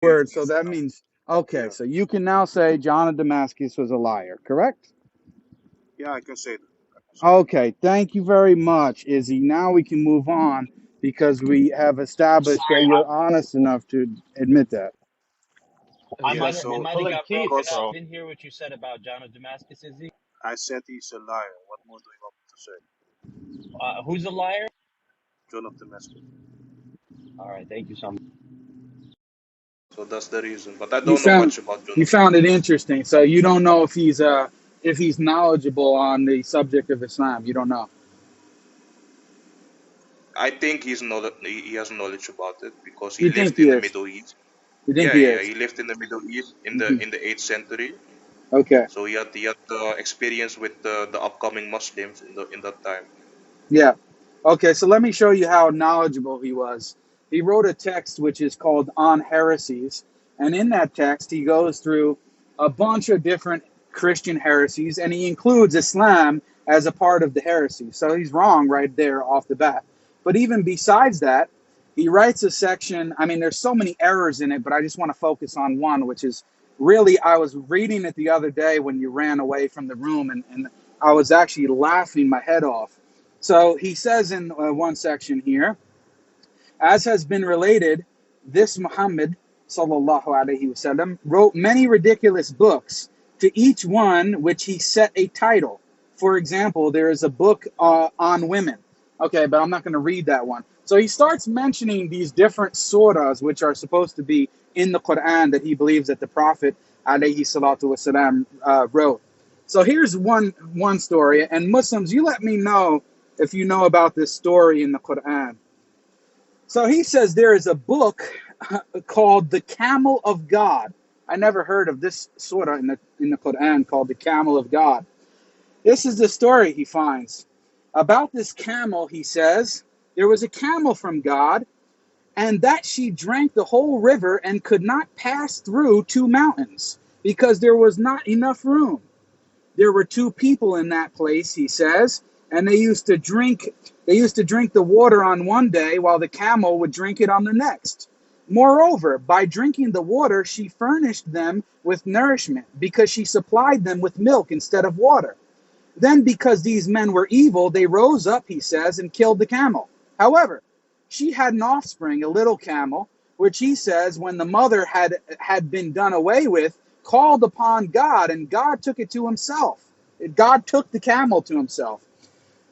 Word. So that means, okay, Yeah, so you can now say John of Damascus was a liar, correct? yeah, I can say that. I can say that. Okay, thank you very much, Izzy. Now we can move on because we have established that Sorry, you're honest enough to admit that. it Yeah, might have it so might have Pulling got teeth, broken up. because I bro. didn't hear what you said about John of Damascus, is he? I said he's a liar. What more do you want me to say? Who's a liar? John of Damascus. All right, thank you so much. So that's the reason. But I You don't know found much about John you of found it Damascus. interesting. So you don't know if he's knowledgeable on the subject of Islam. You don't know. I think he has knowledge about it because he You think lived he in the is? Middle East. You think Yeah, he yeah, yeah. is? He lived in the Middle East Hmm. in the 8th century. Okay. So he had experience with the upcoming Muslims in that time. Yeah. Okay, so let me show you how knowledgeable he was. He wrote a text which is called On Heresies, and in that text he goes through a bunch of different Christian heresies, and he includes Islam as a part of the heresy. So he's wrong right there off the bat. But even besides that, he writes a section. I mean, there's so many errors in it, but I just want to focus on one, which is really, I was reading it the other day when you ran away from the room, and I was actually laughing my head off. So he says in one section here, as has been related, this Muhammad sallallahu alaihi wasallam wrote many ridiculous books, to each one which he set a title. For example, there is a book on women. Okay, but I'm not going to read that one. So he starts mentioning these different surahs which are supposed to be in the Qur'an that he believes that the Prophet alayhi salatu wasalam wrote. So here's one story, and Muslims, you let me know if you know about this story in the Qur'an. So he says there is a book called the Camel of God. I never heard of this surah in the Quran called the Camel of God. This is the story he finds. About this camel, he says, there was a camel from God, and that she drank the whole river and could not pass through two mountains because there was not enough room. There were two people in that place, he says, and they used to drink the water on one day while the camel would drink it on the next. Moreover, by drinking the water, she furnished them with nourishment because she supplied them with milk instead of water. Then, because these men were evil, they rose up, he says, and killed the camel. However, she had an offspring, a little camel, which he says, when the mother had been done away with, called upon God, and God took it to himself. God took the camel to himself.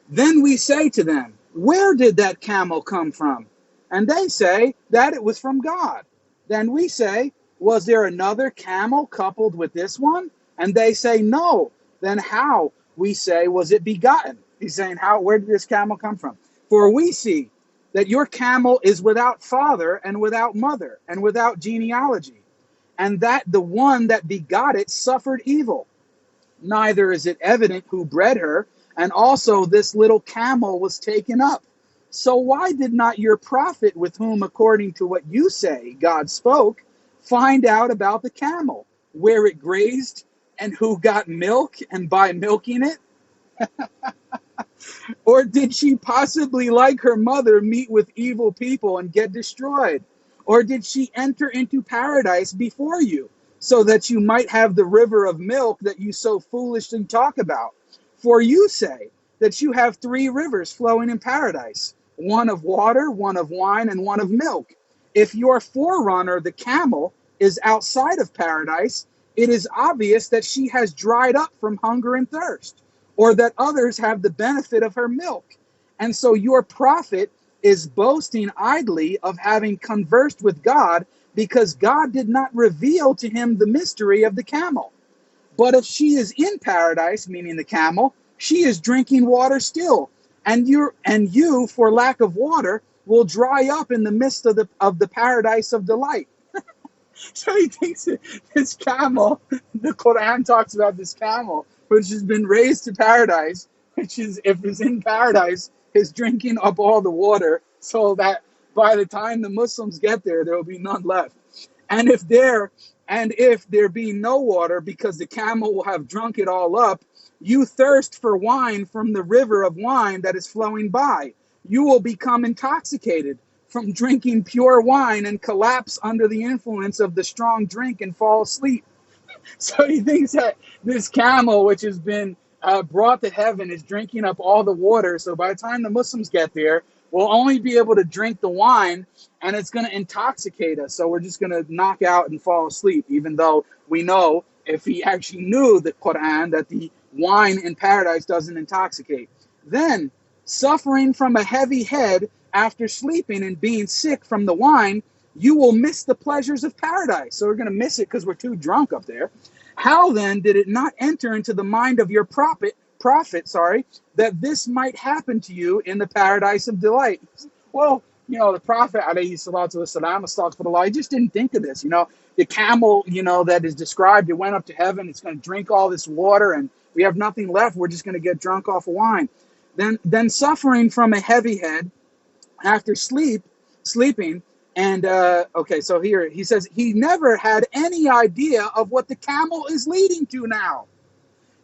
Then we say to them, where did that camel come from? And they say that it was from God. Then we say, was there another camel coupled with this one? And they say, no. Then how, we say, was it begotten? He's saying, where did this camel come from? For we see that your camel is without father and without mother and without genealogy, and that the one that begot it suffered evil. Neither is it evident who bred her, and also this little camel was taken up. So why did not your prophet, with whom, according to what you say, God spoke, find out about the camel, where it grazed, and who got milk, and by milking it? Or did she possibly, like her mother, meet with evil people and get destroyed? Or did she enter into paradise before you, so that you might have the river of milk that you so foolishly talk about? For you say that you have three rivers flowing in paradise, one of water, one of wine, and one of milk. If your forerunner, the camel, is outside of paradise, it is obvious that she has dried up from hunger and thirst, or that others have the benefit of her milk. And so your prophet is boasting idly of having conversed with God because God did not reveal to him the mystery of the camel. But if she is in paradise, meaning the camel, she is drinking water still, and you for lack of water will dry up in the midst of the paradise of delight. So he thinks that this camel, the Quran talks about this camel, which has been raised to paradise, which is, if it's in paradise, is drinking up all the water, so that by the time the Muslims get there, there will be none left. And if there be no water, because the camel will have drunk it all up, you thirst for wine from the river of wine that is flowing by. You will become intoxicated, from drinking pure wine and collapse under the influence of the strong drink and fall asleep. So he thinks that this camel, which has been brought to heaven, is drinking up all the water. So by the time the Muslims get there, we'll only be able to drink the wine, and it's going to intoxicate us. So we're just going to knock out and fall asleep, even though we know if he actually knew the Qur'an that the wine in paradise doesn't intoxicate. Then, suffering from a heavy head after sleeping and being sick from the wine, you will miss the pleasures of paradise. So we're going to miss it because we're too drunk up there. How then did it not enter into the mind of your prophet, that this might happen to you in the paradise of delight? Well, the Prophet, alayhi salatu wasalam, astaghfirullah, he just didn't think of this. The camel, that is described, it went up to heaven, it's going to drink all this water, and we have nothing left. We're just going to get drunk off of wine. Then suffering from a heavy head after sleeping, and okay, so here he says he never had any idea of what the camel is leading to now.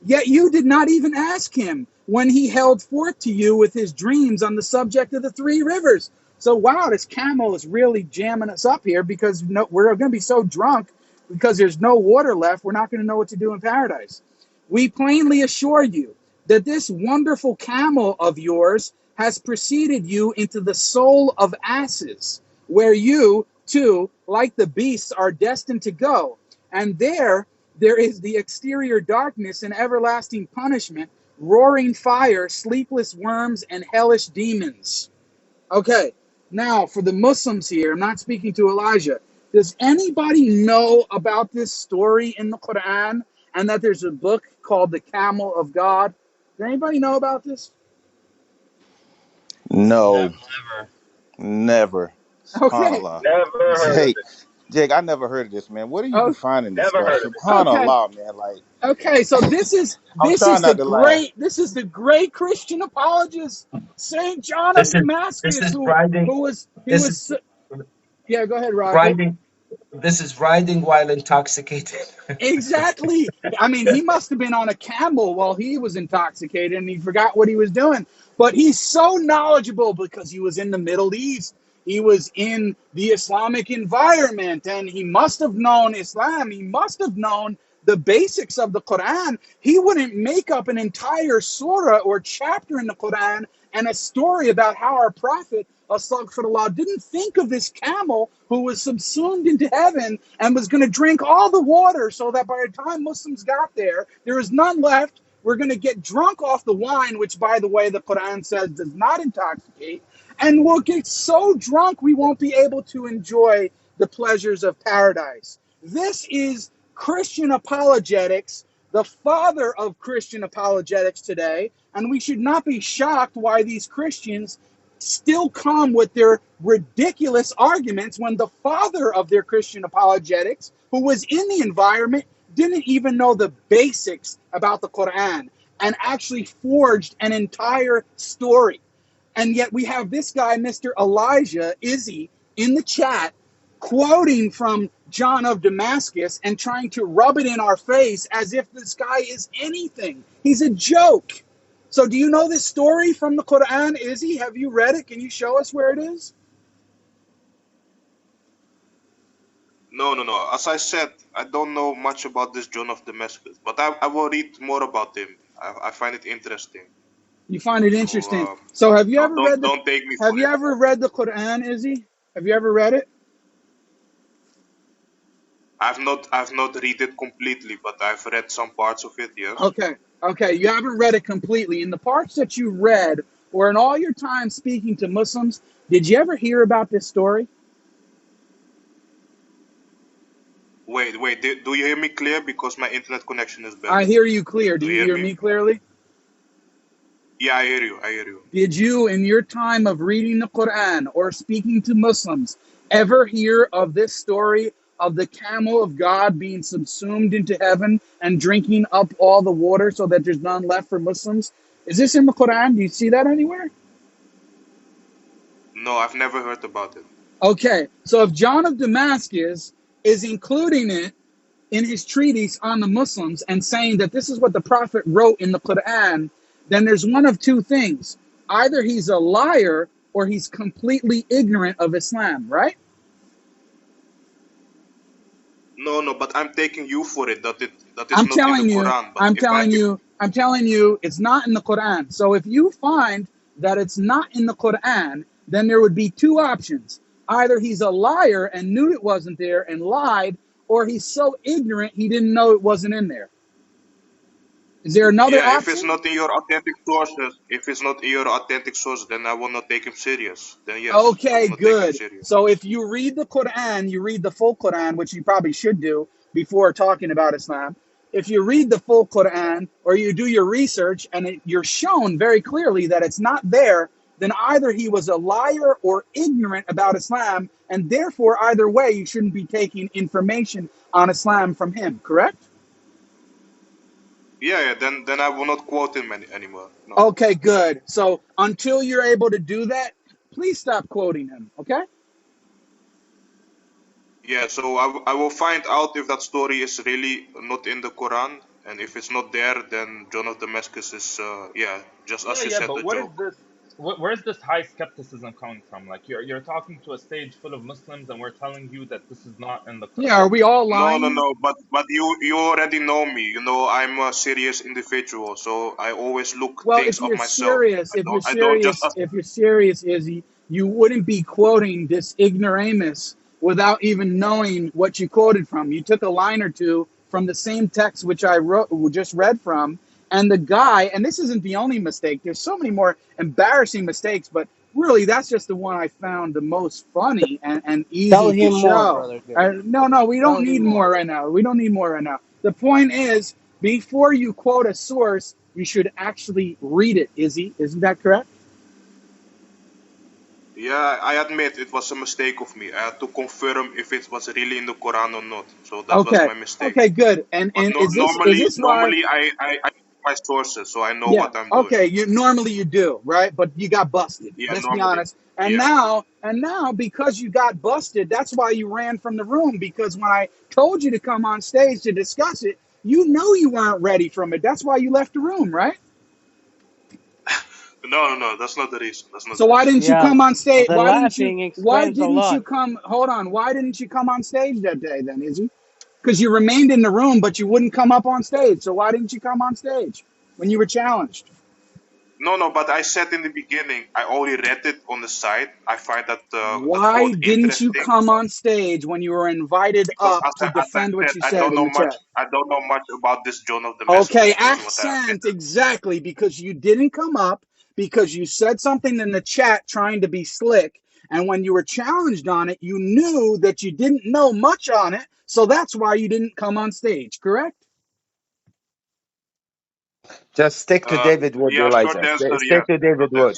Yet you did not even ask him when he held forth to you with his dreams on the subject of the three rivers. So wow, this camel is really jamming us up here, because we're going to be so drunk because there's no water left, we're not going to know what to do in paradise. We plainly assure you that this wonderful camel of yours has preceded you into the soul of asses, where you, too, like the beasts, are destined to go. And there is the exterior darkness and everlasting punishment, roaring fire, sleepless worms, and hellish demons. Okay, now for the Muslims here, I'm not speaking to Elijah. Does anybody know about this story in the Qur'an, and that there's a book called the Camel of God? Does anybody know about this? No, Never. never. Okay. SubhanAllah. Never heard of Jake, it. Jake, I never heard of this, man. Where do you be Oh, finding this Never stuff? heard of it. okay. SubhanAllah, man. Like, Okay, so this is I'm trying not to laugh. the great Christian apologist, Saint John of This Damascus, is riding. who was This is yeah, go ahead, Roger. riding. This is riding while intoxicated. Exactly. I mean, he must have been on a camel while he was intoxicated and he forgot what he was doing. But he's so knowledgeable because he was in the Middle East. He was in the Islamic environment, and he must have known Islam. He must have known the basics of the Quran. He wouldn't make up an entire surah or chapter in the Quran and a story about how our prophet, astaghfirullah, didn't think of this camel who was subsumed into heaven and was going to drink all the water, so that by the time Muslims got there, there was none left. We're going to get drunk off the wine, which, by the way, the Quran says does not intoxicate. And we'll get so drunk we won't be able to enjoy the pleasures of paradise. This is Christian apologetics, the father of Christian apologetics today, and we should not be shocked why these Christians still come with their ridiculous arguments when the father of their Christian apologetics, who was in the environment, didn't even know the basics about the Quran and actually forged an entire story. And yet we have this guy, Mr. Elijah Izzy, in the chat, quoting from John of Damascus and trying to rub it in our face as if this guy is anything. He's a joke. So do you know this story from the Quran, Izzy? Have you read it? Can you show us where it is? No. As I said, I don't know much about this John of Damascus, but I will read more about him. I find it interesting. You find it So interesting. So have you ever read don't take me have for you it. ever read the Quran, Izzy? Have you ever read it? I've not read it completely, but I've read some parts of it. Yes. Okay, you haven't read it completely. In the parts that you read, or in all your time speaking to Muslims, did you ever hear about this story? Wait. Do you hear me clear? Because my internet connection is bad. I hear you clear. Do Do you you hear hear me? me clearly? Yeah, I hear you. Did you, in your time of reading the Quran or speaking to Muslims, ever hear of this story of the camel of God being subsumed into heaven and drinking up all the water so that there's none left for Muslims? Is this in the Quran? Do you see that anywhere? No, I've never heard about it. Okay, so if John of Damascus is including it in his treatise on the Muslims and saying that this is what the Prophet wrote in the Quran, then there's one of two things. Either he's a liar or he's completely ignorant of Islam, right? No, but I'm taking you for it that is I'm not in the telling you, Quran. But I'm if I telling you, I'm telling you, it's not in the Quran. So if you find that it's not in the Quran, then there would be two options. Either he's a liar and knew it wasn't there and lied, or he's so ignorant he didn't know it wasn't in there. Is there another yeah, if it's option? not in your authentic sources, if it's not in your authentic sources, then I will not take him serious. Then yes, I will Okay, not take him good. serious. So if you read the Quran, you read the full Quran, which you probably should do before talking about Islam. If you read the full Quran or you do your research and you're shown very clearly that it's not there, then either he was a liar or ignorant about Islam, and therefore, either way, you shouldn't be taking information on Islam from him, correct? Yeah, then I will not quote him anymore. No. Okay, good. So until you're able to do that, please stop quoting him, okay? Yeah, so I will find out if that story is really not in the Quran, and if it's not there, then John of Damascus is yeah, just as you Yeah, said, but a what is joke. this? Where's this high skepticism coming from? Like you're talking to a stage full of Muslims, and we're telling you that this is not in the Yeah, are Quran. we all No, lying? but you already know me. You know I'm a serious individual, so I always look Well, things if up you're myself. serious, I don't just if you're serious, Izzy, you wouldn't be quoting this ignoramus without even knowing what you quoted from. You took a line or two from the same text which I wrote, just read from, and the guy. And this isn't the only mistake. There's so many more embarrassing mistakes, but really, that's just the one I found the most funny and Tell easy to him more, show. brother Jerry. No, we Tell don't him need more. more right now. We don't need more right now. The point is, before you quote a source, you should actually read it, Izzy. Isn't that correct? yeah, I admit it was a mistake of me. I had to confirm if it was really in the Quran or not. So that was Okay. my mistake. Okay, good. And But is normally this why I check my sources, so I know yeah, what I'm doing. okay, you normally you do, right? But you got busted. Yeah, Let's be normally. honest. And Yeah. now because you got busted, that's why you ran from the room because when I told you to come on stage to discuss it, you know you weren't ready from it. That's why you left the room, right? No, that's not the reason. That's not So the why reason. didn't you Yeah, come on stage? the laughing Why explains a didn't you lot. come hold on, why didn't you come on stage that day then, Izzy? Because you remained in the room, but you wouldn't come up on stage. So why didn't you come on stage when you were challenged? No, but I said in the beginning, I already read it on the site. I find that Why quote didn't you interesting come on stage when you were invited because up to as I defend what said, you said in the chat? I don't know much about this John of Okay, Damascus. That's what I accent, admitted. exactly, because you didn't come up because you said something in the chat trying to be slick. And when you were challenged on it, you knew that you didn't know much on it. So that's why you didn't come on stage, correct? Just stick to David Wood, Yeah, short Elijah. answer, Stick yes. to David Short Wood.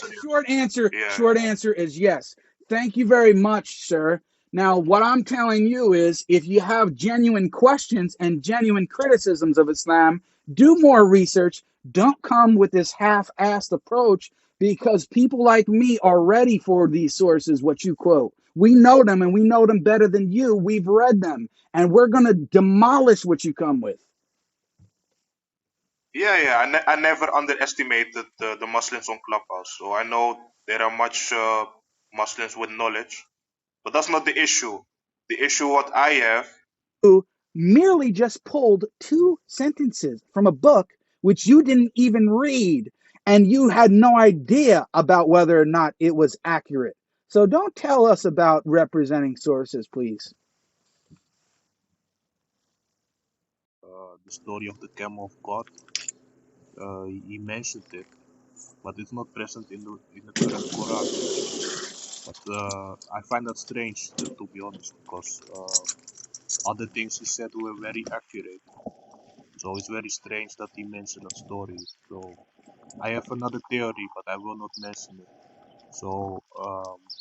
answer, yes. Yeah. Short answer is yes. Thank you very much, sir. Now, what I'm telling you is if you have genuine questions and genuine criticisms of Islam, do more research. Don't come with this half-assed approach because people like me are ready for these sources, what you quote. We know them and we know them better than you. We've read them and we're going to demolish what you come with. Yeah. I never underestimated the Muslims on Clubhouse. So I know there are much Muslims with knowledge, but that's not the issue. The issue what I have. Who merely just pulled two sentences from a book which you didn't even read and you had no idea about whether or not it was accurate. So don't tell us about representing sources, please. The story of the Camel of God. He mentioned it, but it's not present in the current Quran. But I find that strange, to be honest, because other things he said were very accurate. So it's very strange that he mentioned a story. So I have another theory, but I will not mention it. So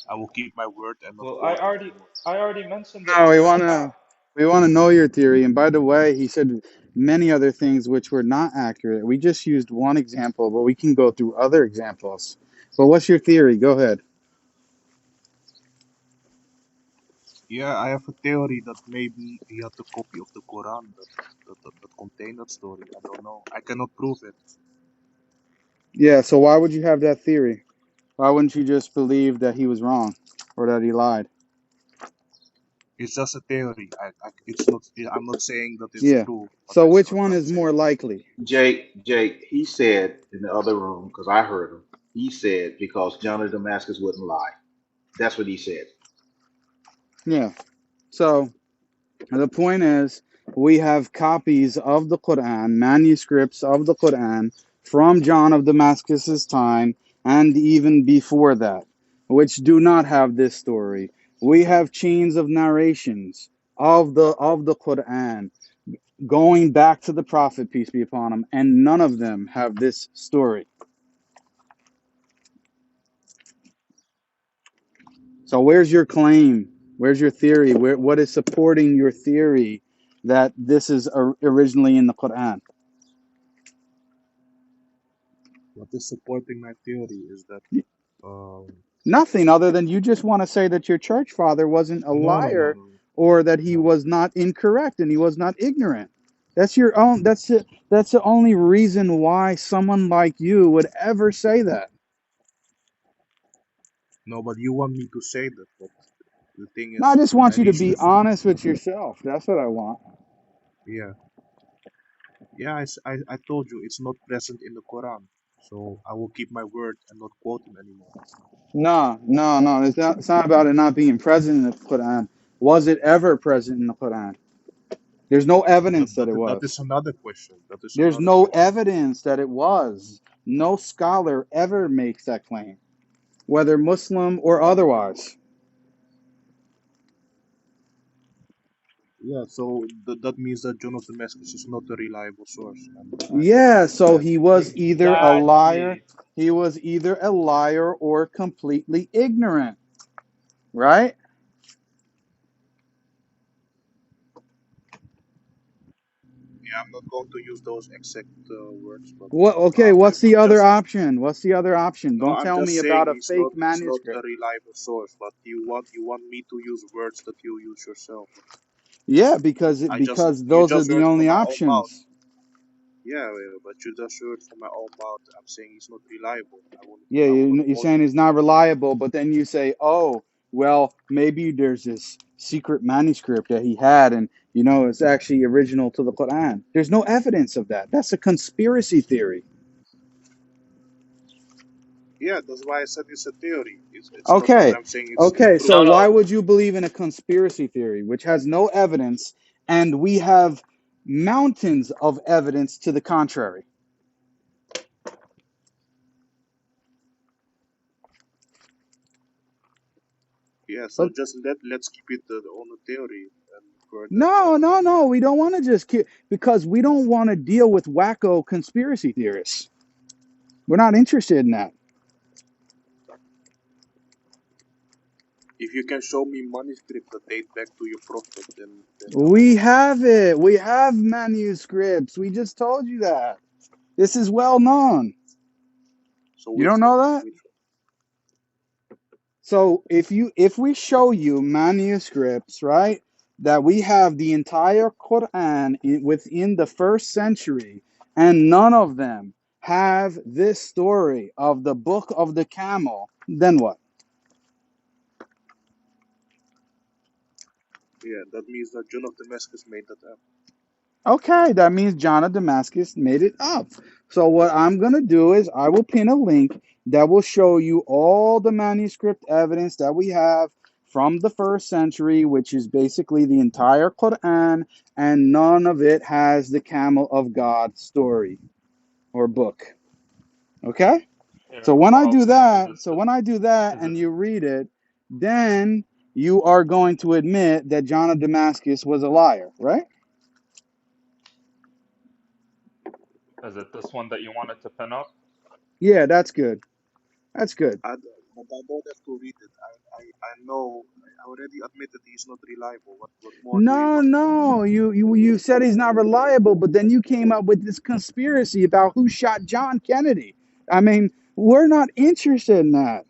I will keep my word and not Well, quote him anymore. I already mentioned it No, in the chat. we want to know your theory. And by the way, he said many other things which were not accurate. We just used one example, but we can go through other examples. But what's your theory? Go ahead. Yeah, I have a theory that maybe he had a copy of the Quran that contained that story. I don't know. I cannot prove it. Yeah, so why would you have that theory? Why wouldn't you just believe that he was wrong or that he lied? It's just a theory. It's not. I'm not saying that it's Yeah. true, but So that's which what one I'm is more saying. likely? Jake, he said in the other room, because I heard him, he said because John of Damascus wouldn't lie. That's what he said. Yeah. So the point is, we have copies of the Qur'an, manuscripts of the Qur'an from John of Damascus's time and even before that, which do not have this story. We have chains of narrations of the Qur'an going back to the Prophet, peace be upon him, and none of them have this story. So where's your claim? Where's your theory? What is supporting your theory that this is originally in the Qur'an? What is supporting my theory is that um, Nothing other than you just want to say that your church father wasn't a no, no, no, liar no, or that he no. was not incorrect and he was not ignorant. That's your own that's the only reason why someone like you would ever say that. No, but you want me to say that. But the thing No, I is, just when I want you to reach be the honest with yourself. That's what I want. yeah, yeah, I told you it's not present in the Quran, so I will keep my word and not quote him anymore. No, no, no. It's not about it not being present in the Quran. Was it ever present in the Quran? There's no That evidence that that it that is was. another question. That is There's another no question. evidence that it was. No scholar ever makes that claim, whether Muslim or otherwise. Yeah, so that means that John of Damascus is not a reliable source, and I Yeah, so understand he that. was either a liar, Exactly. he was either a liar or completely ignorant, right? Yeah, I'm not going to use those exact words, but What okay, what's the I'm other just option? What's the other option? no, Don't I'm tell just me saying about a fake he's not a manuscript. reliable source. But you want me to use words that you use yourself. Yeah, because I just because you those are just the heard from only my own mouth. options. Yeah, yeah, but you just heard from my own mouth. I'm saying he's not reliable. Yeah, I will not you're quote saying him it's not anymore. reliable, but then you say, oh, well, maybe there's this secret manuscript that he had, and it's actually original to the Quran. There's no evidence of that. That's a conspiracy theory. Yeah, that's why I said it's a theory. It's not that Okay, I'm saying it's okay, true. so No, why no. would you believe in a conspiracy theory which has no evidence, and we have mountains of evidence to the contrary? Yeah, so But just let's keep it on the theory and further. no, no, no, we don't want to just keep, because we don't want to deal with wacko conspiracy theorists. We're not interested in that. If you can show me manuscripts that date back to your prophet, then I'll We believe you. have it. We have manuscripts. We just told you that. This is well known. So You which don't one? know that? Which So if we show you manuscripts, right, that we have the entire Quran within the first century, and none of them have this story of the book of the camel, then what? one? Yeah, that means that John of Damascus made that up. Okay, that means John of Damascus made it up. So what I'm going to do is I will pin a link that will show you all the manuscript evidence that we have from the first century, which is basically the entire Quran, and none of it has the Camel of God story or book. Okay? Here, So when I I'll do send you that, this. so when I do that Is it and you read it, then you are going to admit that John of Damascus was a liar, right? is it this one that you wanted to pin up? Yeah, that's good. That's good. But I don't have to read it. I know. I already admitted he's not reliable. What more do you No, want from me? no, you said he's not reliable, but then you came up with this conspiracy about who shot John Kennedy. I mean, we're not interested in that.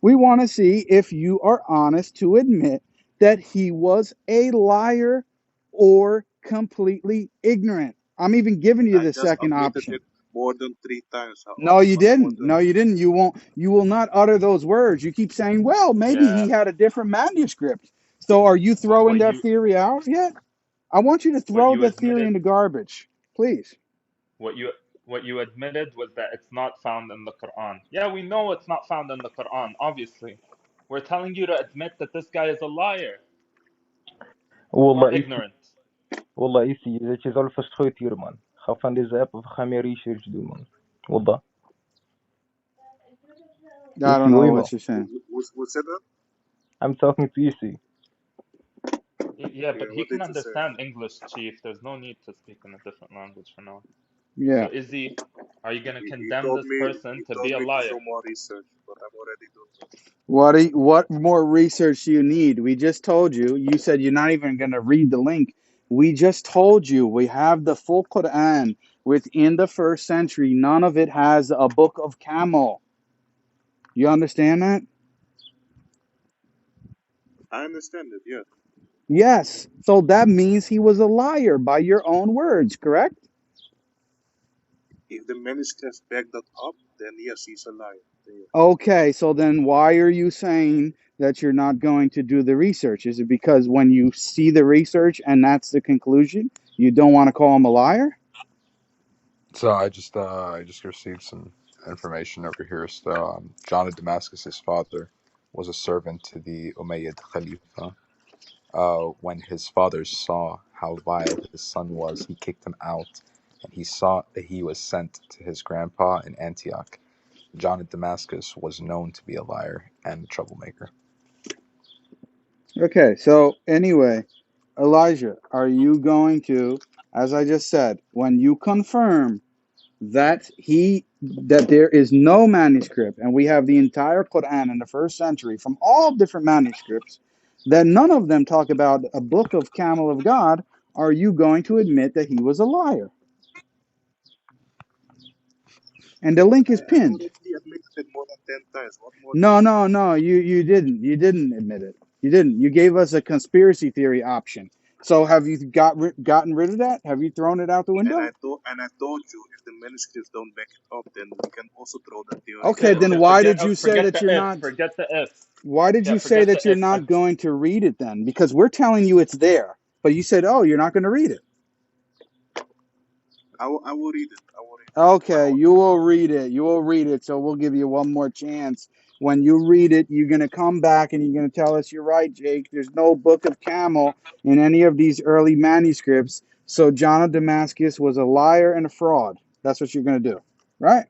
We want to see if you are honest to admit that he was a liar or completely ignorant. I'm even giving But you I the just second admitted option. it. more than 3 times. No, you What more didn't. than? No, you didn't. You won't. You will not utter those words. You keep saying, "Well, maybe Yeah. he had a different manuscript." So, are you What throwing what that you theory out yet? I want you to what throw you the theory admitted in the garbage, please. what you what you admitted was that it's not found in the Quran. Yeah, we know it's not found in the Quran, obviously. We're telling you to admit that this guy is a liar or والله ignorant. والله isi dat je zelf verschoot hier man. Ga van deze app of ga meer research doen man. Wallah. I Isi don't know hoor me. what you're saying. Who said that? I'm talking to Isi. Yeah, Yeah, but he what can did you say? understand English, Chief. There's no need to speak in a different language for now. Yeah. So Izzy, are you gonna He condemn told this me person to be a to liar? do more research, but I'm already doing it. What more research do you need? We just told you. You said you're not even going to read the link. We just told you we have the full Quran within the first century. None of it has a book of Camel. You understand that? I understand it. Yeah. Yes. So that means he was a liar by your own words, correct? If the manuscripts back that up, then yes, he's a liar. Then yes. Okay, so then why are you saying that you're not going to do the research? Is it because when you see the research and that's the conclusion, you don't want to call him a liar? So I just received some information over here. So John of Damascus, his father, was a servant to the Umayyad Khalifa. When his father saw how vile his son was, he kicked him out, and he saw that he was sent to his grandpa in Antioch. John of Damascus was known to be a liar and a troublemaker. Okay, so anyway, Elijah, are you going to, as I just said, when you confirm that there is no manuscript and we have the entire Quran in the first century from all different manuscripts, that none of them talk about a book of Camel of God, are you going to admit that he was a liar? And the link is I pinned. already admitted it more than 10 times. What more do you No, want? no, no, you didn't. You didn't admit it. You didn't. You gave us a conspiracy theory option. So have you gotten rid of that? Have you thrown it out the window? And I told you if the manuscripts don't back it up, then we can also throw the theory Okay, out. then why Forget did you say forget that the you're if. not? Forget the if. Why did Yeah, you say forget the that you're if. not going to read it then? Because we're telling you it's there, but you said, "Oh, you're not going to read it." I will read it. I will read it with my Okay, own you eyes. will read it. You will read it. So we'll give you one more chance. When you read it, you're going to come back and you're going to tell us you're right, Jake. There's no Book of Camel in any of these early manuscripts. So John of Damascus was a liar and a fraud. That's what you're going to do, right?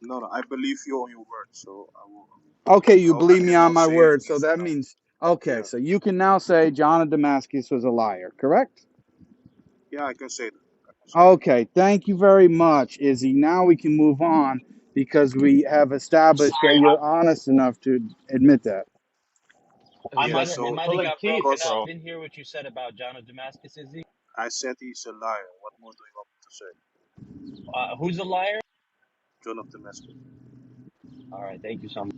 No, no, I believe you on your word, so Okay, you I believe me can on now my say it word. So easy that now. means, okay, Yeah, so you can now say John of Damascus was a liar, correct? yeah, I can say that. I can say that. Okay, thank you very much, Izzy. Now we can move on because we have established that you're honest enough to admit that. This Yeah, guy's It so might have pulling got teeth, broken up. because bro. Didn't hear what you said about John of Damascus, is he? I said he's a liar, what more do you want me to say? Who's a liar? John of Damascus. All right, thank you so much.